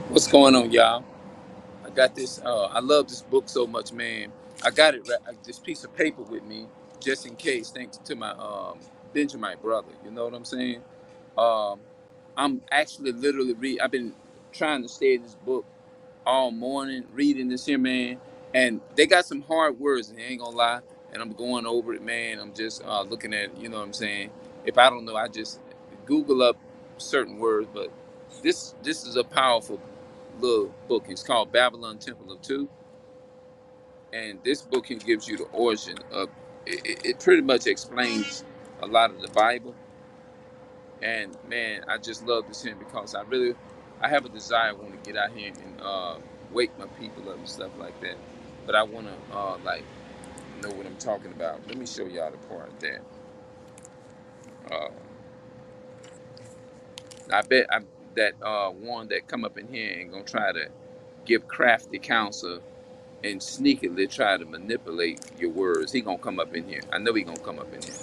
What's going on, y'all? I got this. I love this book so much, man. I got it. This piece of paper with me, just in case. Thanks to my Benjamin brother. You know what I'm saying? Um, I'm actually literally read. I've been trying to stay in this book all morning, reading this here, man. And they got some hard words. And I ain't gonna lie. And I'm going over it, man. I'm just looking at. You know what I'm saying? If I don't know, I just Google up certain words. But this is a powerful little book. It's called Babylon Temple of Two, and this book can gives you the origin of. It pretty much explains a lot of the Bible, and man, I just love this hymn because I have a desire. I want to get out here and wake my people up and stuff like that. But I want to like know what I'm talking about. Let me show y'all the part that uh, that one that come up in here and gonna try to give crafty counsel and sneakily try to manipulate your words. He gonna come up in here. I know he gonna come up in here.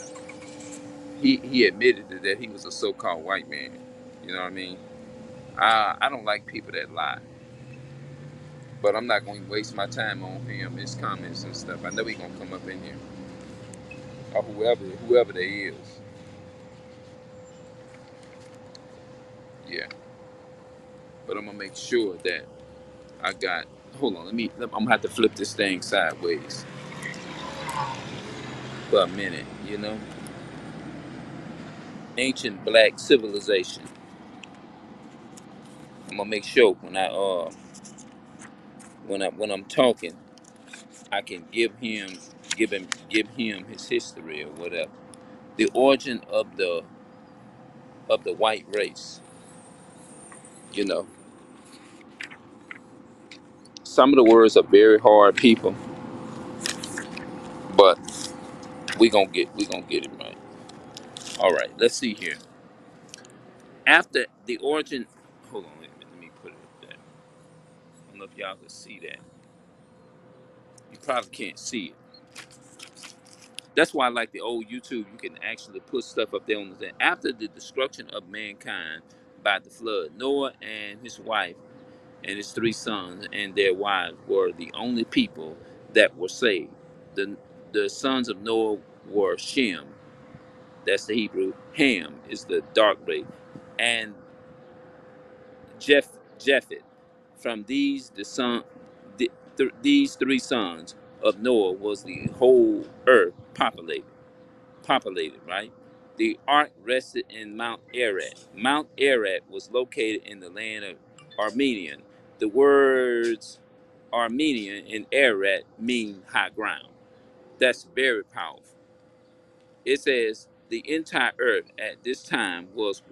He admitted that he was a so-called white man. You know what I mean? I don't like people that lie, but I'm not gonna waste my time on him, his comments and stuff. I know he gonna come up in here, or whoever they is. Yeah, but I'm gonna make sure that I got. Hold on, I'm gonna have to flip this thing sideways for a minute. You know, ancient black civilization. I'm gonna make sure when I'm talking, I can give him his history or whatever. The origin of the white race. You know, some of the words are very hard, people, but we gonna get it right. All right, let's see here. After the origin, hold on, wait a minute, let me put it up there. I don't know if y'all can see that. You probably can't see it. That's why I like the old YouTube. You can actually put stuff up there on the thing. After the destruction of mankind by the flood, Noah and his wife and his three sons and their wives were the only people that were saved. The the sons of Noah were Shem, that's the Hebrew. Ham is the dark race, and Japhet. From these these three sons of Noah was the whole earth populated, right? The ark rested in Mount Ararat. Mount Ararat was located in the land of Armenian. The words Armenian and Ararat mean high ground. That's very powerful. It says the entire earth at this time was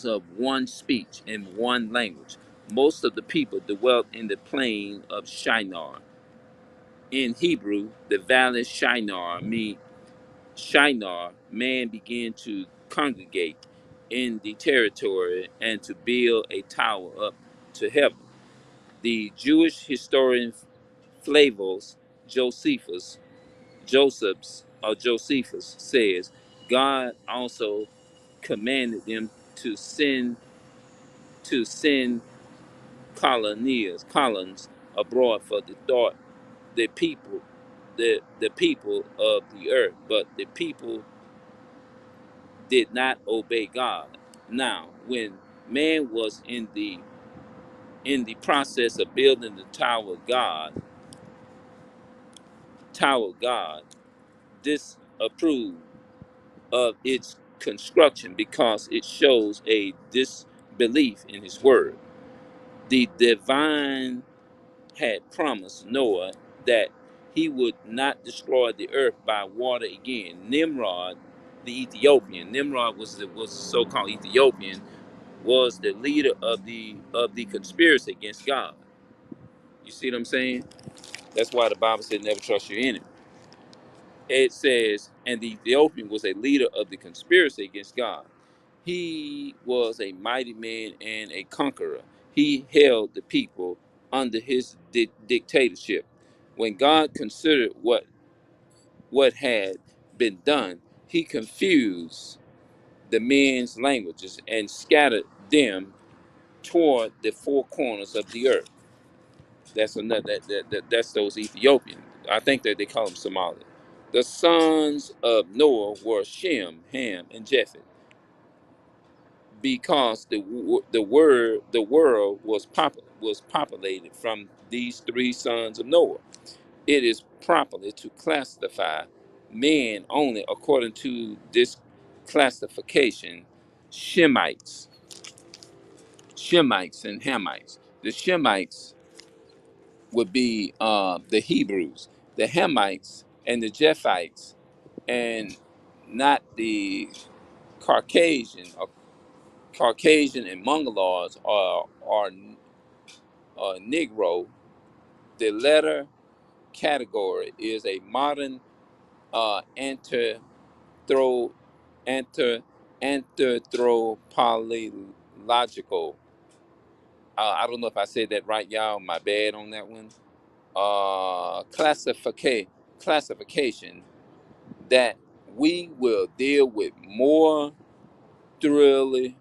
of one speech and one language. Most of the people dwelt in the plain of Shinar. In Hebrew, the valley Shinar, man began to congregate in the territory and to build a tower up to heaven. The Jewish historian Flavos Josephus Josephus says God also commanded them to send colons abroad for the thought the people the people of the earth, but the people did not obey God. Now, when man was in the process of building the Tower of God disapproved of its construction because it shows a disbelief in His word. The divine had promised Noah that he would not destroy the earth by water again. Nimrod, the Ethiopian, Nimrod was so-called Ethiopian, was the leader of the conspiracy against God. You see what I'm saying? That's why the Bible said never trust your enemy. It says, and the Ethiopian was a leader of the conspiracy against God. He was a mighty man and a conqueror. He held the people under his dictatorship. When God considered what had been done, he confused the men's languages and scattered them toward the four corners of the earth. That's another. That's those Ethiopians. I think that they call them Somali. The sons of Noah were Shem, Ham, and Japheth, because the world was populated from these three sons of Noah. It is properly to classify men only according to this classification: Shemites, Shemites, and Hamites. The Shemites would be the Hebrews, the Hamites, and the Japhites, and not the Caucasian. Caucasian and Mongoloids are Negro. The latter category is a modern anthro, anthro, anthropological. I don't know if I said that right, y'all. My bad on that one. Classification that we will deal with more thoroughly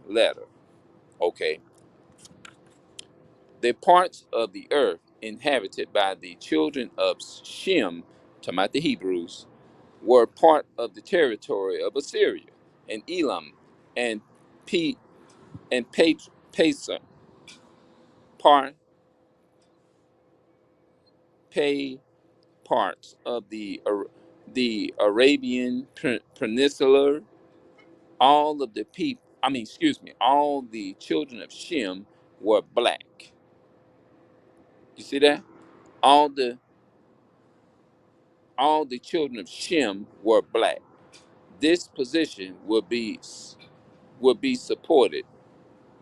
later. Okay. The parts of the earth inhabited by the children of Shem, talking about the Hebrews, were part of the territory of Assyria and Elam and P and Pesa, part pay parts of the Arabian Peninsula. All of the people, excuse me, all the children of Shem were black. You see that? All the all the children of Shem were black. This position will be supported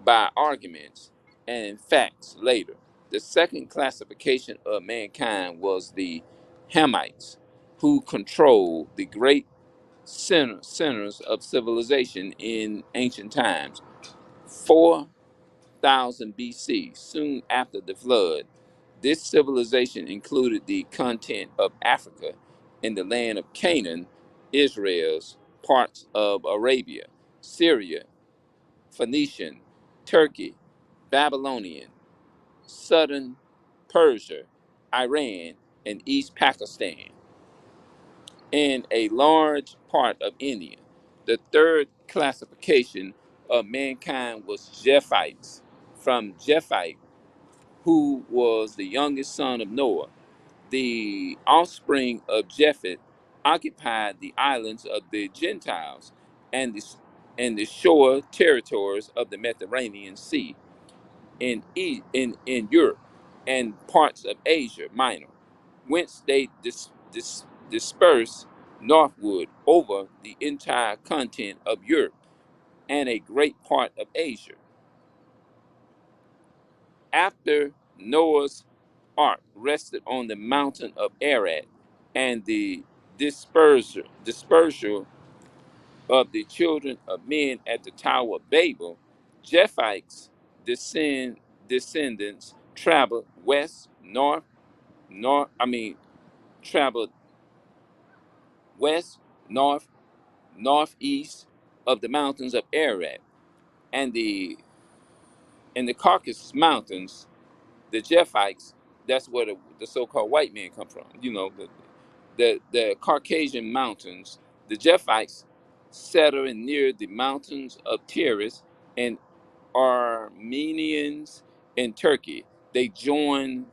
by arguments and facts later. The second classification of mankind was the Hamites, who controlled the great centers of civilization in ancient times. 4000 BC, soon after the flood, this civilization included the content of Africa and the land of Canaan, Israel's parts of Arabia, Syria, Phoenician, Turkey, Babylonian, southern Persia, Iran, and East Pakistan, and a large part of India. The third classification of mankind was Japhites, from Japhite, who was the youngest son of Noah. The offspring of Japheth occupied the islands of the Gentiles and the shore territories of the Mediterranean Sea in Europe and parts of Asia Minor, whence they dispersed northward over the entire continent of Europe and a great part of Asia. After Noah's ark rested on the mountain of Ararat, and the dispersal of the children of men at the Tower of Babel, Japhet's descendants traveled west, north. Traveled west, north, northeast of the mountains of Ararat and the Caucasus Mountains. The Japhites, that's where the so-called white men come from. The Caucasian mountains. The Japhites settled near the mountains of Tiris and Armenians in Turkey. They journeyed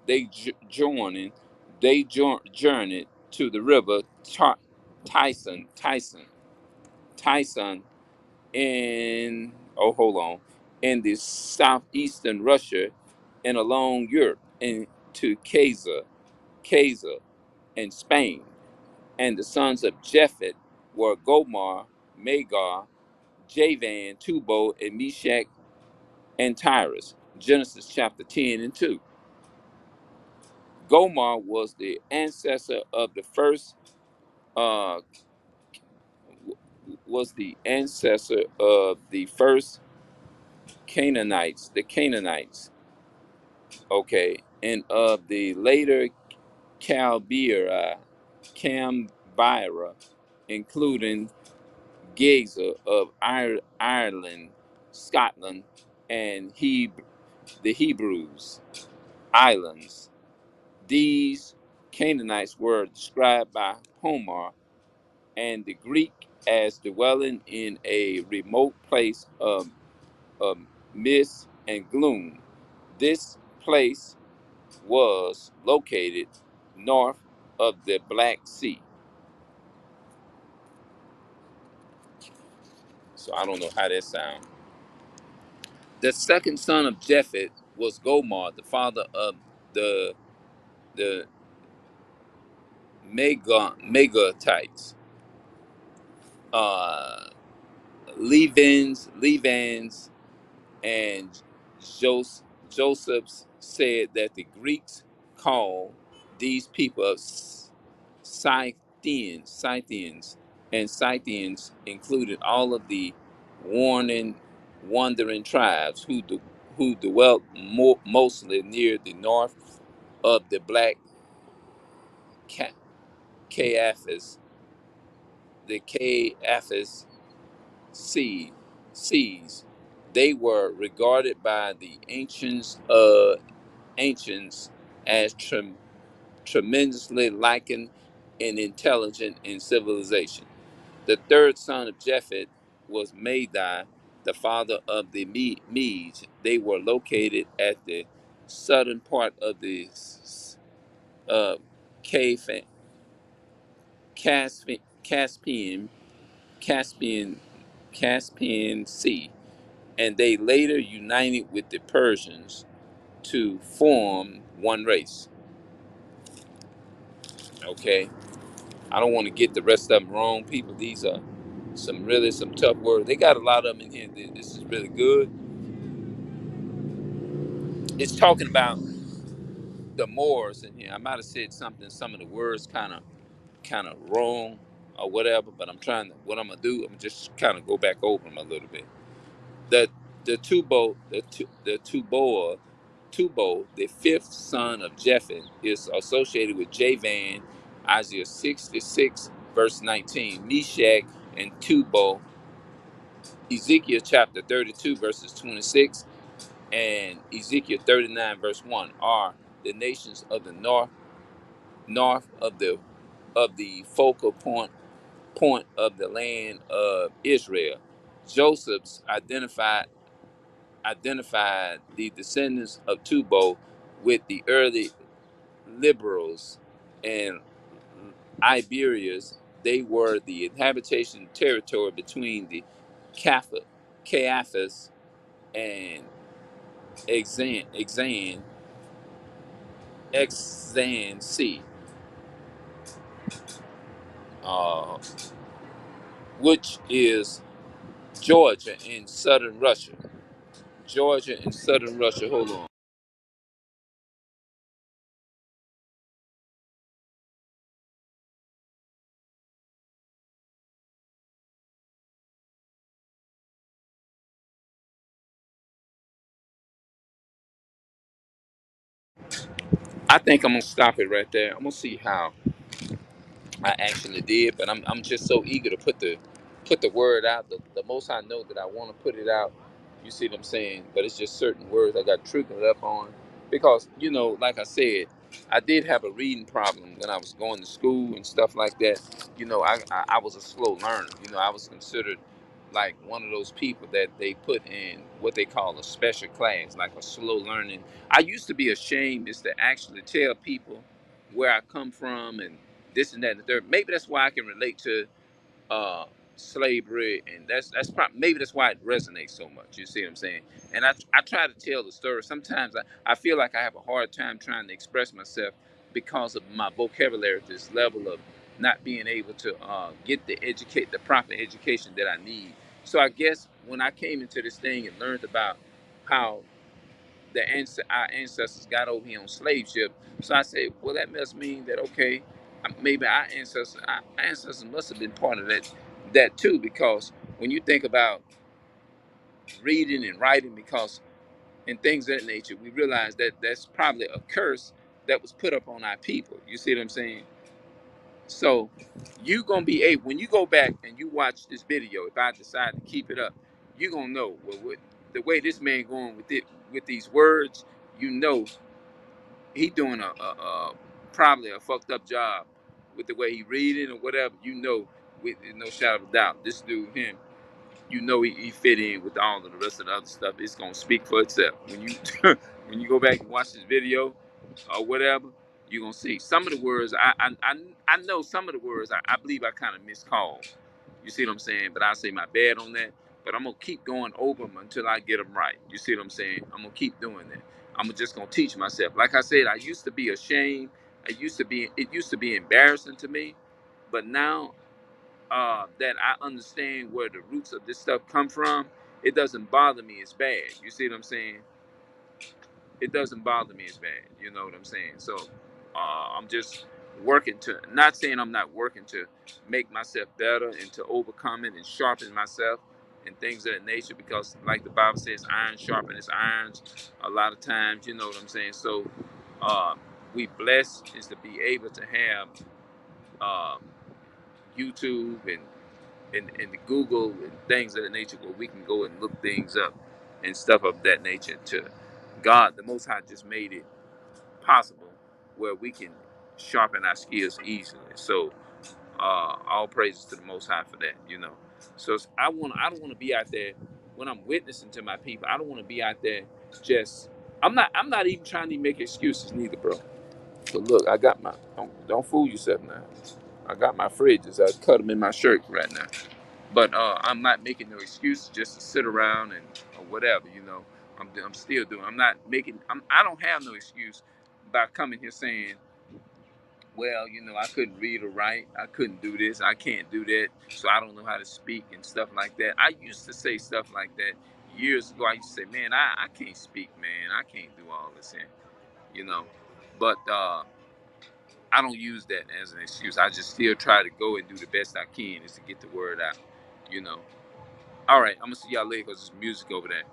to the river Tyson in hold on, in the southeastern Russia and along Europe into Kazar and Spain. And the sons of Japhet were Gomar, Magog, Javan, Tubal, and Meshach and Tyrus. Genesis chapter 10 and 2. Gomar was the ancestor of the first uh, Canaanites, the Canaanites, okay, and of the later Cambira, including Gaza of Ireland, Scotland, and the Hebrews islands. These Canaanites were described by Homer and the Greek as dwelling in a remote place of mist and gloom. This place was located north of the Black Sea. So I don't know how that sounds. The second son of Japheth was Gomer, the father of the the Megatites, uh, Levans, and Joseph's said that the Greeks call these people Scythians, and Scythians included all of the warning, wandering tribes who dwelt mostly near the north of the Black Ca- Caiaphas, the Caiaphas sea, seas. They were regarded by the ancients as tremendously lacking in intelligence and civilization. The third son of Japheth was Madai, the father of the Medes. They were located at the southern part of the uh, Caspian, Caspian, Caspian, Caspian Sea, and they later united with the Persians to form one race. Okay, I don't want to get the rest of them wrong, people. These are some tough words. They got a lot of them in here. This is really good. It's talking about the Moors in here. I might have said some of the words kind of wrong or whatever, but what I'm gonna do, I'm just kind of go back over them a little bit. The Tubal, the fifth son of Japhet, is associated with Javan, Isaiah 66, verse 19, Meshach and Tubal, Ezekiel chapter 32, verses 26, and Ezekiel 39, verse 1, are the nations of the north of the focal point of the land of Israel. Joseph's identified the descendants of Tubal with the early liberals and Iberians. They were the habitation territory between the Caiaphas and Exan Sea, uh, which is Georgia in southern Russia. Georgia and southern Russia. Hold on. I think I'm gonna stop it right there. I'm gonna see how I actually did, but I'm just so eager to put the word out. The most I know that I want to put it out. You see what I'm saying? But it's just certain words I got triggered up on because like I said, I did have a reading problem when I was going to school and stuff like that. I was a slow learner. I was considered like one of those people that they put in what they call a special class, like a slow learning. I used to be ashamed is to actually tell people where I come from and this and that and the third. Maybe that's why I can relate to uh, slavery, and that's probably maybe that's why it resonates so much. You see what I'm saying? And I try to tell the story. Sometimes I feel like I have a hard time trying to express myself because of my vocabulary, this level of not being able to get the proper education that I need. So I guess when I came into this thing and learned about how our ancestors got over here on slave ship. So I said, well, that must mean that okay, maybe our ancestors must have been part of that too, because when you think about reading and writing, because and things of that nature, we realize that that's probably a curse that was put up on our people. You see what I'm saying? So you gonna be able when you go back and you watch this video. If I decide to keep it up, you gonna know. Well, what? the way this man going with it, with these words, you know, he doing a probably a fucked up job with the way he reading or whatever. You know, with no shadow of a doubt, this dude, him, you know, he fit in with all of the rest of the other stuff. It's gonna speak for itself when you when you go back and watch this video or whatever. You're gonna see some of the words. I know some of the words. I believe I kind of miscalled. You see what I'm saying? But I say my bad on that. But I'm gonna keep going over them until I get them right. You see what I'm saying? I'm gonna keep doing that. I'm just gonna teach myself. Like I said, I used to be ashamed. It used to be embarrassing to me. But now that I understand where the roots of this stuff come from, it doesn't bother me as bad. You see what I'm saying? It doesn't bother me as bad. You know what I'm saying? So I'm just working to, not saying I'm not working to make myself better and to overcome it and sharpen myself and things of that nature, because like the Bible says, iron sharpens irons a lot of times. You know what I'm saying? So uh, we blessed is to be able to have uh, YouTube and the Google and things of that nature where we can go and look things up and stuff of that nature. To God, the Most High just made it possible where we can sharpen our skills easily. So all praises to the Most High for that, you know. So I don't want to be out there when I'm witnessing to my people. I don't want to be out there just. I'm not even trying to make excuses neither, bro. But look, I got my don't fool yourself now. I got my fridges. I cut them in my shirt right now. But I'm not making no excuses just to sit around and or whatever, you know. I'm still doing. I'm not making. I don't have no excuse by coming here saying, well, you know, I couldn't read or write. I couldn't do this. I can't do that. So I don't know how to speak and stuff like that. I used to say stuff like that years ago. I used to say, man, I can't speak, man. I can't do all this here, you know. But I don't use that as an excuse. I just still try to go and do the best I can is to get the word out, you know. All right, I'm gonna see y'all later because there's music over there.